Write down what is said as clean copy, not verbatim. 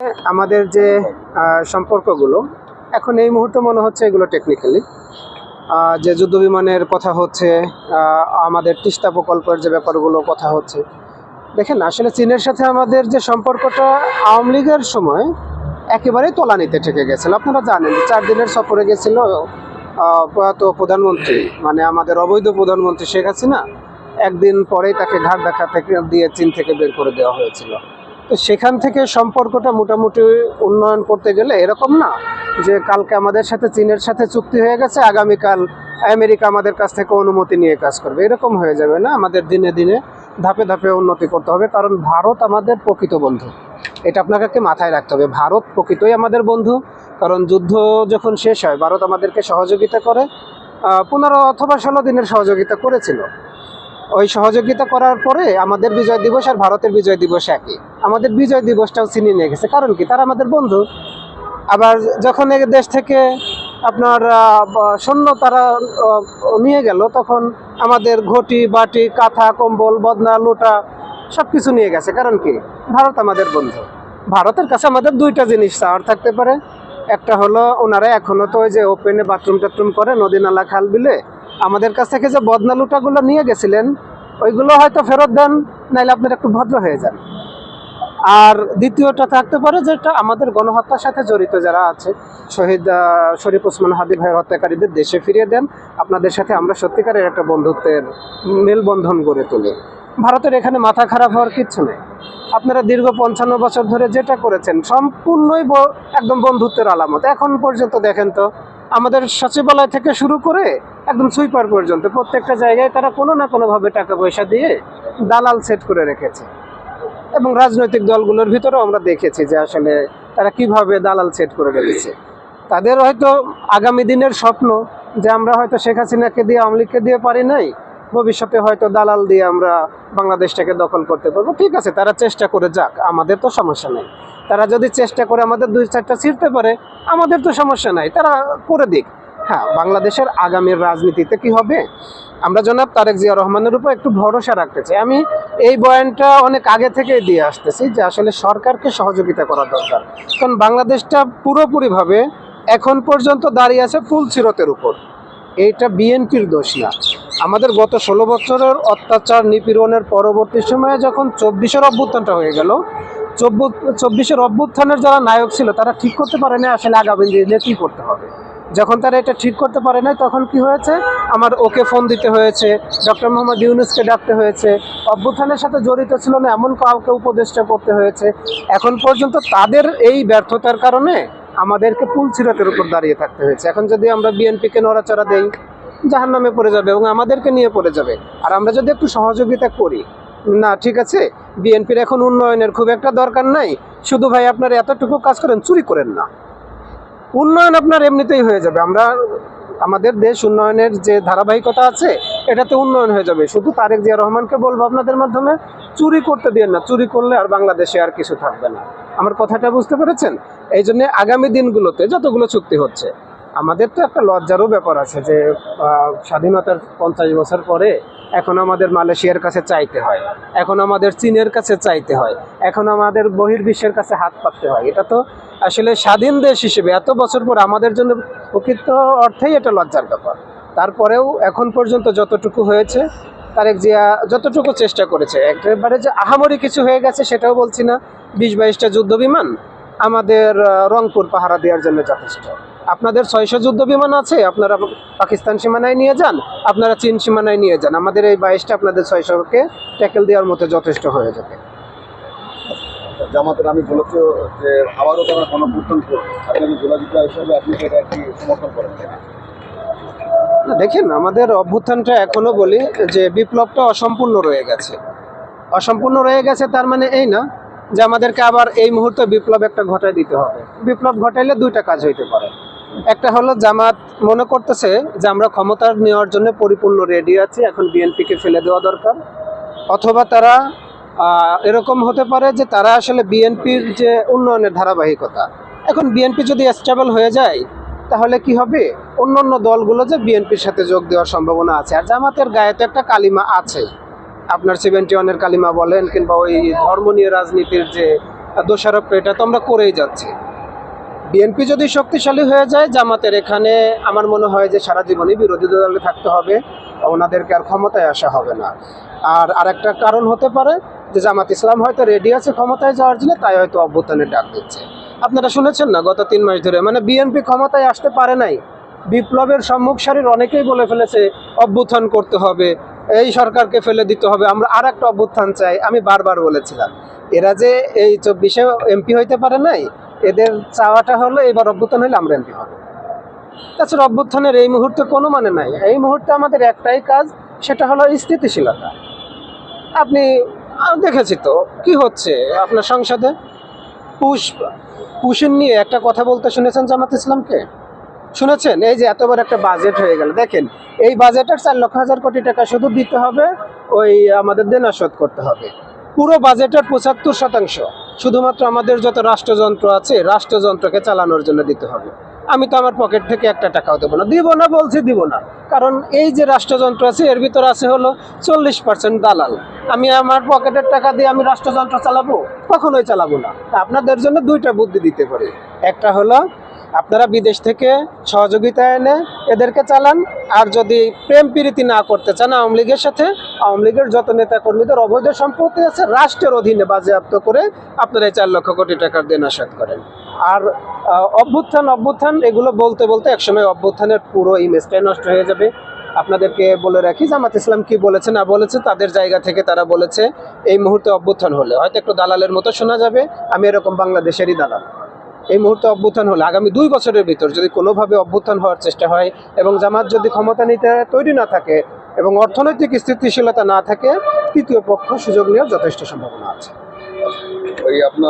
আমাদের যে সম্পর্কগুলো এখন এই মুহূর্তে মনে হচ্ছে এগুলো টেকনিক্যালি যে যুদ্ধ বিমানের কথা হচ্ছে, আমাদের তিস্তা প্রকল্পের যে ব্যাপারগুলো কথা হচ্ছে। দেখেন আসলে চীনের সাথে আমাদের যে সম্পর্কটা আওয়ামী লীগের সময় একেবারেই তলানিতে ঠেকে গেছিল। আপনারা জানেন 4 দিনের সফরে গেছিল প্রয়াত প্রধানমন্ত্রী, মানে আমাদের অবৈধ প্রধানমন্ত্রী শেখ হাসিনা। একদিন পরেই তাকে ঘাট দেখা থেকে দিয়ে চীন থেকে বের করে দেওয়া হয়েছিল। তো সেখান থেকে সম্পর্কটা মোটামুটি উন্নয়ন করতে গেলে এরকম না যে কালকে আমাদের সাথে চীনের সাথে চুক্তি হয়ে গেছে, আগামীকাল আমেরিকা আমাদের কাছ থেকে অনুমতি নিয়ে কাজ করবে, এরকম হয়ে যাবে না। আমাদের দিনে দিনে ধাপে ধাপে উন্নতি করতে হবে, কারণ ভারত আমাদের প্রকৃত বন্ধু। এটা আপনাকে মাথায় রাখতে হবে, ভারত প্রকৃতই আমাদের বন্ধু। কারণ যুদ্ধ যখন শেষ হয় ভারত আমাদেরকে সহযোগিতা করে, 15 অথবা 16 দিনের সহযোগিতা করেছিল। ওই সহযোগিতা করার পরে আমাদের বিজয় দিবস আর ভারতের বিজয় দিবস একই। আমাদের বিজয় দিবসটাও চিনি নিয়ে গেছে, কারণ কি তারা আমাদের বন্ধু। আবার যখন এই দেশ থেকে আপনার সৈন্য তারা নিয়ে গেল, তখন আমাদের ঘটি বাটি কাঁথা কম্বল বদনা লোটা সব কিছু নিয়ে গেছে, কারণ কি ভারত আমাদের বন্ধু। ভারতের কাছে আমাদের দুইটা জিনিস চাওয়ার থাকতে পারে। একটা হলো ওনারা এখনও তো ওই যে ওপেনে বাথরুম টাথরুম করে নদী নালা খাল বিলে, আমাদের কাছ থেকে যে বদনা লুটাগুলো নিয়ে গেছিলেন ওইগুলো হয়তো ফেরত দেন, নাইলে আপনারা একটু ভদ্র হয়ে যান। আর দ্বিতীয়টা থাকতে পারে যেটা আমাদের গণহত্যার সাথে জড়িত যারা আছে, শহীদ শরীফ ওসমান হাদি ভাইয়ের হত্যাকারীদের দেশে ফিরিয়ে দেন। আপনাদের সাথে আমরা সত্যিকারের একটা বন্ধুত্বের মেলবন্ধন গড়ে তুলি। ভারতের এখানে মাথা খারাপ হওয়ার কিচ্ছু নেই। আপনারা দীর্ঘ 55 বছর ধরে যেটা করেছেন সম্পূর্ণই একদম বন্ধুত্বের আলামত। এখন পর্যন্ত দেখেন তো আমাদের সচিবালয় থেকে শুরু করে একদম সুইপার পর্যন্ত প্রত্যেকটা জায়গায় তারা কোনো না কোনোভাবে টাকা পয়সা দিয়ে দালাল সেট করে রেখেছে। এবং রাজনৈতিক দলগুলোর ভিতরেও আমরা দেখেছি যে আসলে তারা কিভাবে দালাল সেট করে রেখেছে। তাদের হয়তো আগামী দিনের স্বপ্ন যে আমরা হয়তো শেখ হাসিনাকে দিয়ে আওয়ামী লীগকে দিয়ে পারি নাই, ভবিষ্যতে হয়তো দালাল দিয়ে আমরা বাংলাদেশটাকে দখল করতে পারবো। ঠিক আছে, তারা চেষ্টা করে যাক, আমাদের তো সমস্যা নেই। তারা যদি চেষ্টা করে আমাদের 2-4টা ছিঁড়তে পারে, আমাদের তো সমস্যা নাই, তারা করে দিক। হ্যাঁ, বাংলাদেশের আগামীর রাজনীতিতে কি হবে, আমরা জনাব তারেক জিয়া রহমানের উপর একটু ভরসা রাখতে চাই। আমি এই বয়ানটা অনেক আগে থেকেই দিয়ে আসতেছি যে আসলে সরকারকে সহযোগিতা করা দরকার, কারণ বাংলাদেশটা পুরোপুরিভাবে এখন পর্যন্ত দাঁড়িয়ে আছে ফুলসিরতের উপর। এইটা বিএনপির দোষ না। আমাদের গত 16 বছরের অত্যাচার নিপীড়নের পরবর্তী সময়ে যখন 24-এর অভ্যুত্থানটা হয়ে গেল, 24-এর অভ্যুত্থানের যারা নায়ক ছিল তারা ঠিক করতে পারে না আসলে আগামী দিনে কী করতে হবে। যখন তারা এটা ঠিক করতে পারে না, তখন কি হয়েছে, আমার ওকে ফোন দিতে হয়েছে, ডক্টর মোহাম্মদ ইউনূসকে ডাকতে হয়েছে, অভ্যুত্থানের সাথে জড়িত ছিল না এমন কাউকে উপদেষ্টা করতে হয়েছে। এখন পর্যন্ত তাদের এই ব্যর্থতার কারণে আমাদেরকে পুলসিরাতের উপর দাঁড়িয়ে থাকতে হয়েছে। এখন যদি আমরা বিএনপিকে নড়াচড়া দেই, জাহান্নামে পড়ে যাবে এবং আমাদেরকে নিয়ে পড়ে যাবে। আর আমরা যদি একটু সহযোগিতা করি, না ঠিক আছে বিএনপির এখন উন্নয়নের খুব একটা দরকার নাই, শুধু ভাই আপনারা এতটুকু কাজ করেন, চুরি করেন না, উন্নয়ন আপনার এমনিতেই হয়ে যাবে। আমরা আমাদের দেশ উন্নয়নের যে ধারাবাহিকতা আছে এটাতে উন্নয়ন হয়ে যাবে। শুধু তারেক জিয়া রহমানকে বলবো আপনাদের মাধ্যমে, চুরি করতে দিন না, চুরি করলে আর বাংলাদেশে আর কিছু থাকবে না। আমার কথাটা বুঝতে পেরেছেন? এই জন্য আগামী দিনগুলোতে যতগুলো চুক্তি হচ্ছে, আমাদের তো একটা লজ্জারও ব্যাপার আছে যে স্বাধীনতার 50 বছর পরে এখন আমাদের মালয়েশিয়ার কাছে চাইতে হয়, এখন আমাদের চীনের কাছে চাইতে হয়, এখন আমাদের বহির্বিশ্বের কাছে হাত পাততে হয়। এটা তো আসলে স্বাধীন দেশ হিসেবে এত বছর পর আমাদের জন্য প্রকৃত অর্থেই এটা লজ্জার ব্যাপার। তারপরেও এখন পর্যন্ত যতটুকু হয়েছে, তারেক জিয়া যতটুকু চেষ্টা করেছে, একেবারে যে আহামরি কিছু হয়ে গেছে সেটাও বলছি না। 20-22টা যুদ্ধ বিমান আমাদের রংপুর পাহারা দেওয়ার জন্য যথেষ্ট। আপনাদের 600 যুদ্ধ বিমান আছে, আপনারা পাকিস্তান সীমানায় নিয়ে যান, আপনারা চীন সীমানায় নিয়ে যান, আমাদের এই 22টা আপনাদের 600কে ট্যাকেল দেওয়ার মতো যথেষ্ট হয়ে যাবে। জামাতের আমি বলেছি যে আবারও তারা গণপ্রত্যান করবে, আপনাদের যোগাযোগিতা হিসাবে আপনি এটা একটি সমর্থন করেন। না দেখেন, আমাদের অভ্যুত্থানটা এখনো বলি যে বিপ্লবটা অসম্পূর্ণ রয়ে গেছে। অসম্পূর্ণ রয়ে গেছে তার মানে এই না যে আমাদেরকে আবার এই মুহূর্তে বিপ্লব একটা ঘটায় দিতে হবে। বিপ্লব ঘটাইলে দুইটা কাজ হইতে পারে। একটা হলো জামাত মনে করতেছে যে আমরা ক্ষমতা নেওয়ার জন্য পরিপূর্ণ রেডি আছি, এখন বিএনপিকে ফেলে দেওয়া দরকার। অথবা তারা এরকম হতে পারে যে তারা আসলে বিএনপির যে উন্নয়নের ধারাবাহিকতা, এখন বিএনপি যদি স্টেবল হয়ে যায় তাহলে কি হবে, অন্য অন্য দলগুলো যে বিএনপির সাথে যোগ দেওয়ার সম্ভাবনা আছে। আর জামাতের গায়ে তো একটা কালিমা আছে, আপনার 71-এর কালিমা বলেন কিংবা ওই ধর্ম নিয়ে রাজনীতির যে দোষারোপ এটা তো আমরা করেই যাচ্ছি। বিএনপি যদি শক্তিশালী হয়ে যায়, জামাতের এখানে আমার মনে হয় যে সারা জীবনই বিরোধী দলে থাকতে হবে, ওনাদেরকে আর ক্ষমতায় আসা হবে না। আর আরেকটা কারণ হতে পারে যে জামাত ইসলাম হয়তো রেডি আছে ক্ষমতায় যাওয়ার জন্য, তাই হয়তো অভ্যুত্থানের ডাক দিচ্ছে। আপনারা শুনেছেন না গত 3 মাস ধরে, মানে বিএনপি ক্ষমতায় আসতে পারে নাই, বিপ্লবের সম্মুখ সারির অনেকেই বলে ফেলেছে অভ্যুত্থান করতে হবে, এই সরকারকে ফেলে দিতে হবে, আমরা আর একটা অভ্যুত্থান চাই। আমি বারবার বলেছিলাম এরা যে এই 24-এ এমপি হইতে পারে নাই, এদের চাওয়াটা হলো এবার অভ্যুত্থান হলে আমরা এমপি হব। তাছাড়া অভ্যুত্থানের এই মুহূর্তে কোনো মানে নাই। এই মুহূর্তে আমাদের একটাই কাজ, সেটা হলো স্থিতিশীলতা। আপনি দেখেছি তো কি হচ্ছে আপনার সংসদে, পুশিন নিয়ে একটা কথা বলতে শুনেছেন জামাত ইসলামকে? শুনেছেন? এই যে এতবার একটা বাজেট হয়ে গেল, দেখেন এই বাজেটের 4,00,000 কোটি টাকা শুধু দিতে হবে, ওই আমাদের দেনা শোধ করতে হবে। পুরো বাজেটের 75% শুধুমাত্র আমাদের যত রাষ্ট্রযন্ত্র আছে, রাষ্ট্রযন্ত্রকে চালানোর জন্য দিতে হবে। আমি তো আমার পকেট থেকে একটা টাকাও দেবো না, দিব না বলছি, দিব না। কারণ এই যে রাষ্ট্রযন্ত্র আছে এর ভিতরে আছে হলো 40% দালাল। আমি আমার পকেটের টাকা দিয়ে আমি রাষ্ট্রযন্ত্র চালাবো? কখনোই চালাবো না। তা আপনাদের জন্য 2টা বুদ্ধি দিতে পারি। একটা হলো আপনারা বিদেশ থেকে সহযোগিতা এনে এদেরকে চালান, আর যদি প্রেম প্রীতি না করতে চান আওয়ামী লীগের সাথে, আওয়ামী লীগের যত নেতা কর্মীদের অবৈধ সম্পত্তি আছে রাষ্ট্রের অধীনে বাজেয়াপ্ত করে আপনারা এই 4,00,000 কোটি টাকার দেনা শোধ করেন। আর অভ্যুত্থান এগুলো বলতে বলতে একসময় অভ্যুত্থানের পুরো ইমেজটাই নষ্ট হয়ে যাবে। আপনাদেরকে বলে রাখি, জামাত ইসলাম কি বলেছে না বলেছে তাদের জায়গা থেকে তারা বলেছে এই মুহূর্তে অভ্যুত্থান হলে হয়তো একটু দালালের মতো শোনা যাবে, আমি এরকম বাংলাদেশেরই দালাল। এই মুহূর্তে অভ্যুত্থান হলে আগামী 2 বছরের ভিতর যদি কোনোভাবে অভ্যুত্থান হওয়ার চেষ্টা হয় এবং জামাত যদি ক্ষমতা নিতে তৈরি না থাকে এবং অর্থনৈতিক স্থিতিশীলতা না থাকে, তৃতীয় পক্ষ সুযোগ নেওয়ার যথেষ্ট সম্ভাবনা আছে। ওই আপনার